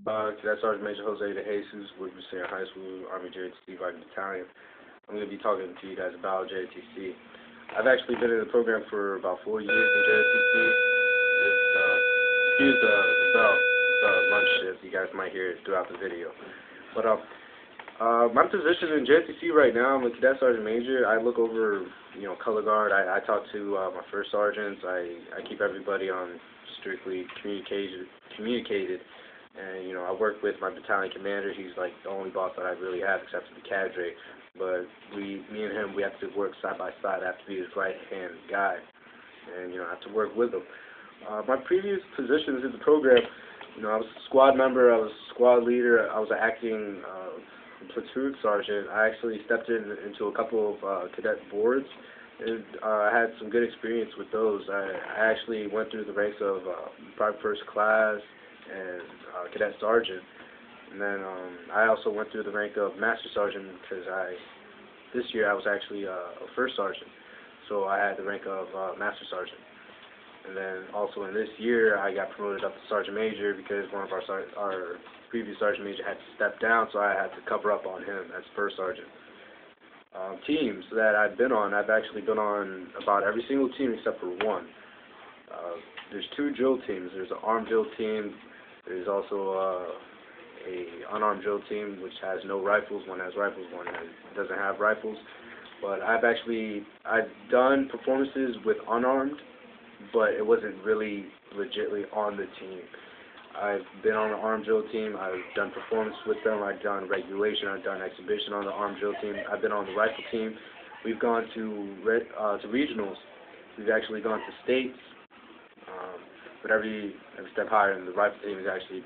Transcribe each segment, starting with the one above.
Cadet Sergeant Major Jose de Jesus, Woodbridge Senior High School, Army Jrotc Battalion. I'm going to be talking to you guys about Jrotc. I've actually been in the program for about 4 years in Jrotc. Excuse the lunch shift. You guys might hear it throughout the video. But my position in Jrotc right now, I'm a Cadet Sergeant Major. I look over, color guard. I talk to my first sergeants. I keep everybody on strictly communicated. And, I work with my battalion commander. He's like the only boss that I really have except for the cadre. But me and him, we have to work side by side. I have to be his right-hand guy. And, I have to work with him. My previous positions in the program, I was a squad member, I was a squad leader, I was an acting platoon sergeant. I actually stepped into a couple of cadet boards, and I had some good experience with those. I actually went through the ranks of private first class and cadet sergeant, and then I also went through the rank of master sergeant because this year I was actually a first sergeant, so I had the rank of master sergeant. And then also in this year I got promoted up to sergeant major because one of our previous sergeant major had to step down, so I had to cover up on him as first sergeant. Teams that I've been on, I've actually been on about every single team except for one. There's two drill teams. There's an armed drill team. There's also a unarmed drill team which has no rifles. One has rifles, one doesn't have rifles. But I've done performances with unarmed, but it wasn't really legitly on the team. I've been on the armed drill team. I've done performance with them. I've done regulation. I've done exhibition on the armed drill team. I've been on the rifle team. We've gone to regionals. We've actually gone to states. But every step higher, and the rifle team is actually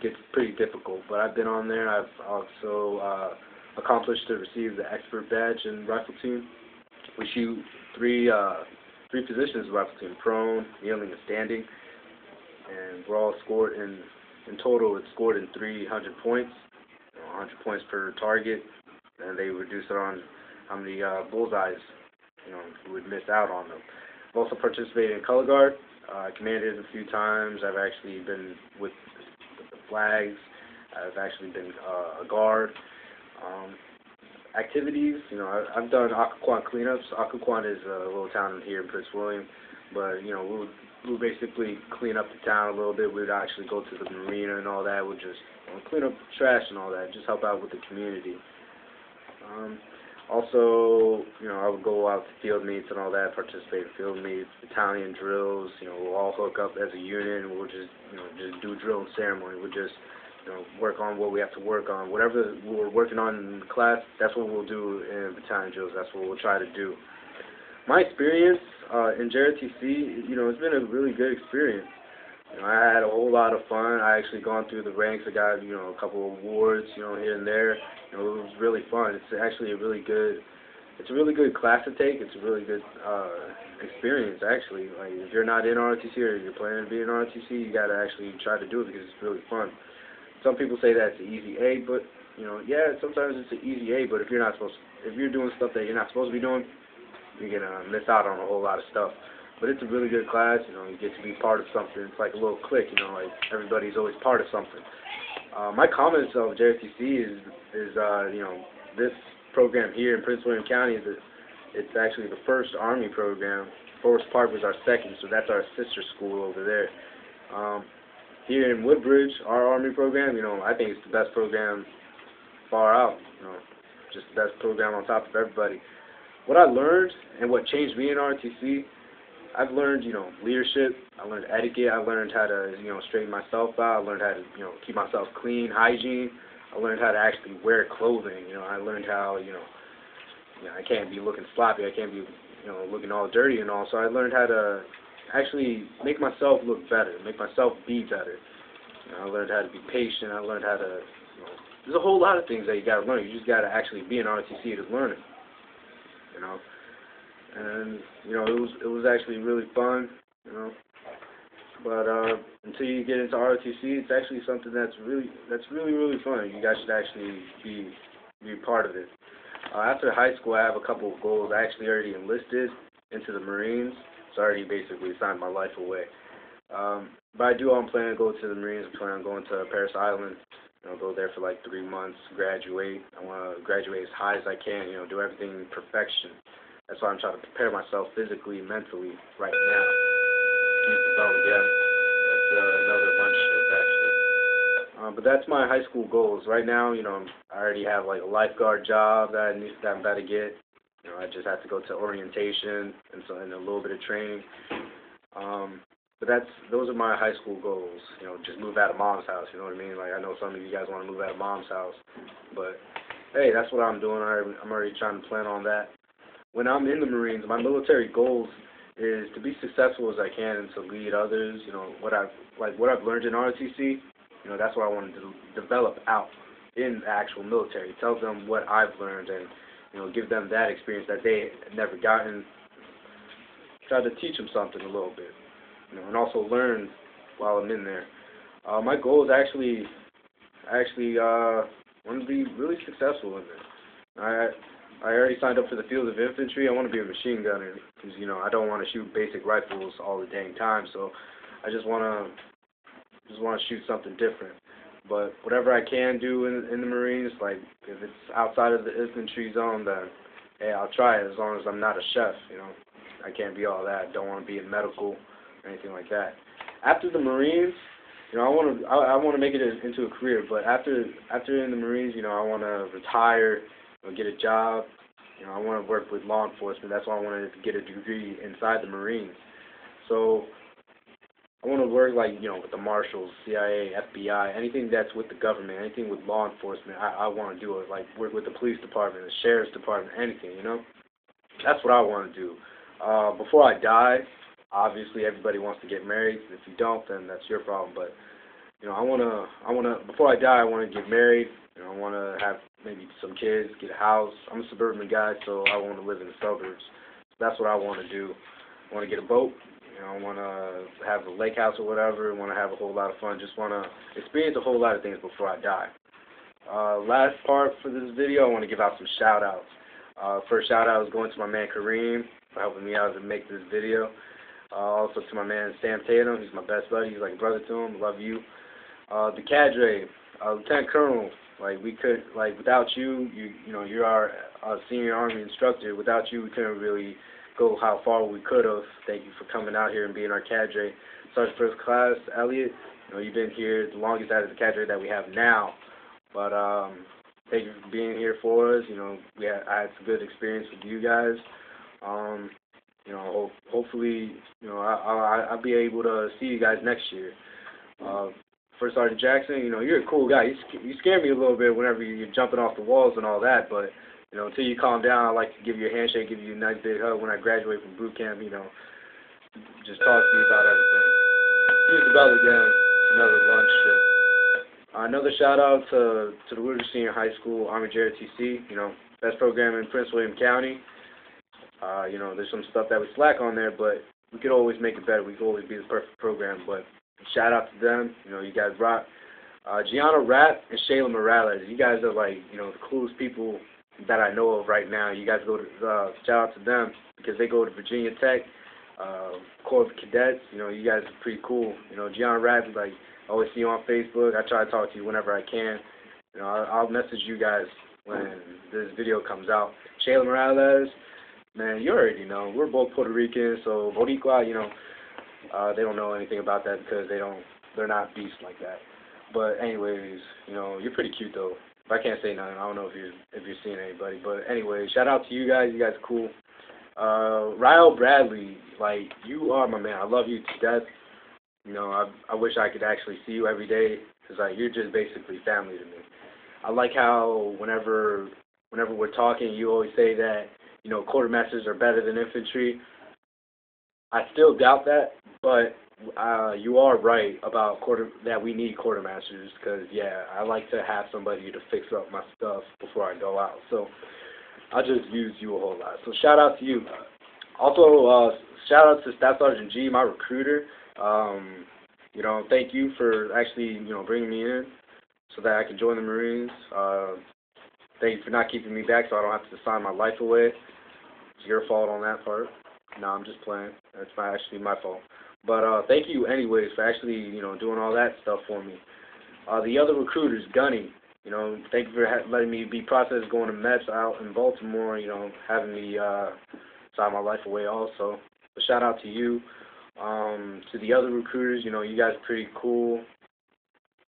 gets pretty difficult. But I've been on there. I've also accomplished to receive the expert badge in rifle team. We shoot three positions in rifle team: prone, kneeling, and standing. And we're all scored in total. It's scored in 300 points, 100 points per target, and they reduce it on how many bullseyes we would miss out on them. I've also participated in color guard. I commanded a few times. I've actually been with the flags. I've actually been a guard. Activities, I've done Occoquan cleanups. Occoquan is a little town here in Prince William, but we'll basically clean up the town a little bit. We'd actually go to the marina and all that. We'd just clean up trash and all that, just help out with the community. Also, I would go out to field meets and all that, participate in field meets, battalion drills. We'll all hook up as a unit, and we'll just do drill and ceremony. We'll just work on what we have to work on. Whatever we're working on in class, that's what we'll do in battalion drills. That's what we'll try to do. My experience in Jrotc, it's been a really good experience. I had a whole lot of fun. I actually gone through the ranks. I got a couple of awards here and there. It was really fun. It's actually a really good class to take. It's a really good experience actually. Like if you're not in ROTC or you're planning to be in ROTC, you got to actually try to do it because it's really fun. Some people say that it's an easy A, but yeah, sometimes it's an easy A. But if you're doing stuff that you're not supposed to be doing, you're gonna miss out on a whole lot of stuff. But it's a really good class. You get to be part of something. It's like a little clique. Like everybody's always part of something. My comments of Jrotc is this program here in Prince William County it's actually the first Army program. Forest Park was our second, so that's our sister school over there. Here in Woodbridge, our Army program, I think it's the best program far out. Just the best program on top of everybody. What I learned and what changed me in ROTC, I've learned, leadership. I learned etiquette. I learned how to, straighten myself out. I learned how to, keep myself clean, hygiene. I learned how to actually wear clothing. I learned how, I can't be looking sloppy. I can't be, looking all dirty and all. So I learned how to actually make myself look better, make myself be better. I learned how to be patient. I learned how to, there's a whole lot of things that you got to learn. You just got to actually be in ROTC to learn it. And it was actually really fun, But until you get into ROTC, it's actually something that's really fun. You guys should actually be part of it. After high school, I have a couple of goals. I actually already enlisted into the Marines, so I already basically signed my life away. But I do plan to go to the Marines. I plan on going to Paris Island. Go there for like 3 months, graduate. I want to graduate as high as I can. Do everything in perfection. That's why I'm trying to prepare myself physically, mentally right now. Use the phone again. That's another lunch shift actually. But that's my high school goals. Right now, I already have like a lifeguard job that I'm about to get. I just have to go to orientation and a little bit of training. But those are my high school goals. Just move out of mom's house. You know what I mean? Like I know some of you guys want to move out of mom's house, but hey, that's what I'm doing. I'm already trying to plan on that. When I'm in the Marines, my military goals is to be successful as I can and to lead others. What I've learned in ROTC. That's what I want to develop out in the actual military. Tell them what I've learned and give them that experience that they never gotten. Try to teach them something a little bit. And also learn while I'm in there. My goal is actually want to be really successful in this. I already signed up for the field of infantry. I want to be a machine gunner because I don't want to shoot basic rifles all the dang time. So I just want to shoot something different. But whatever I can do in the Marines, like if it's outside of the infantry zone, then hey, I'll try it as long as I'm not a chef. I can't be all that. Don't want to be in medical. Anything like that. After the Marines, I want to make it into a career. But after in the Marines, I want to retire, get a job. I want to work with law enforcement. That's why I wanted to get a degree inside the Marines. So I want to work like with the Marshals, CIA, FBI, anything that's with the government, anything with law enforcement. I want to do it. Like work with the police department, the sheriff's department, anything. That's what I want to do. Before I die. Obviously, everybody wants to get married. If you don't, then that's your problem. But I wanna. Before I die, I want to get married. I want to have maybe some kids, get a house. I'm a suburban guy, so I want to live in the suburbs. So that's what I want to do. I want to get a boat. I want to have a lake house or whatever. I want to have a whole lot of fun. Just want to experience a whole lot of things before I die. Last part for this video, I want to give out some shout-outs. First shout-out is going to my man Kareem for helping me out to make this video. Also to my man Sam Tatum, he's my best buddy. He's like a brother to him. Love you. The cadre, Lieutenant Colonel. Without you, you're our senior Army instructor. Without you, we couldn't really go how far we could have. Thank you for coming out here and being our cadre. Sergeant First Class Elliot, you've been here the longest out of the cadre that we have now. But thank you for being here for us. I had some good experience with you guys. Hopefully, I'll be able to see you guys next year. First Sergeant Jackson, you're a cool guy. You scare me a little bit whenever you're jumping off the walls and all that, but, until you calm down, I like to give you a handshake, give you a nice big hug when I graduate from boot camp, just talk to you about everything. Here's the bell again, another lunch shift. Another shout out to the Woodridge Senior High School, Army Jrotc, best program in Prince William County. There's some stuff that we slack on there, but we could always make it better. We could always be the perfect program. But shout out to them. You guys rock. Gianna Rapp and Shayla Morales. You guys are like, the coolest people that I know of right now. You guys go to shout out to them because they go to Virginia Tech, Corps of Cadets. You guys are pretty cool. Gianna Rapp is like, I always see you on Facebook. I try to talk to you whenever I can. I'll message you guys when this video comes out. Shayla Morales. Man, you already know. We're both Puerto Ricans, so Boricua, they don't know anything about that because they're not beasts like that. But anyways, you're pretty cute though. If I can't say nothing, I don't know if you're seeing anybody. But anyway, shout out to you guys. You guys are cool. Ryle Bradley, you are my man. I love you to death. I wish I could actually see you every day because you're just basically family to me. I like how whenever we're talking, you always say that quartermasters are better than infantry. I still doubt that, but you are right about that we need quartermasters because, yeah, I like to have somebody to fix up my stuff before I go out. So I just use you a whole lot. So shout out to you. Also, shout out to Staff Sergeant G, my recruiter. Thank you for actually, bringing me in so that I can join the Marines. Thank you for not keeping me back so I don't have to sign my life away. It's your fault on that part. No, I'm just playing. It's not actually my fault. But thank you anyways for actually, doing all that stuff for me. The other recruiters, Gunny, thank you for letting me be processed going to Mets out in Baltimore, having me sign my life away also. But shout out to you. To the other recruiters, you guys are pretty cool.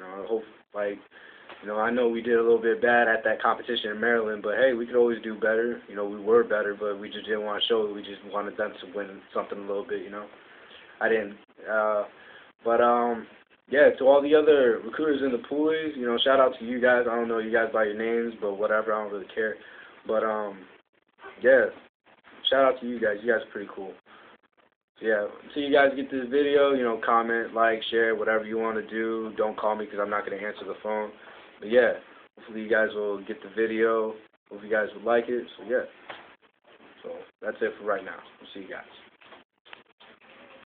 I hope, I know we did a little bit bad at that competition in Maryland, but hey, we could always do better. We were better, but we just didn't want to show it. We just wanted them to win something a little bit, I didn't. Yeah, to all the other recruiters in the pools, shout out to you guys. I don't know you guys by your names, but whatever, I don't really care. But, yeah, shout out to you guys. You guys are pretty cool. So, yeah, until you guys get this video, comment, like, share, whatever you want to do. Don't call me because I'm not going to answer the phone. But, yeah, hopefully you guys will get the video. Hope you guys will like it. So, yeah. So, that's it for right now. We'll see you guys.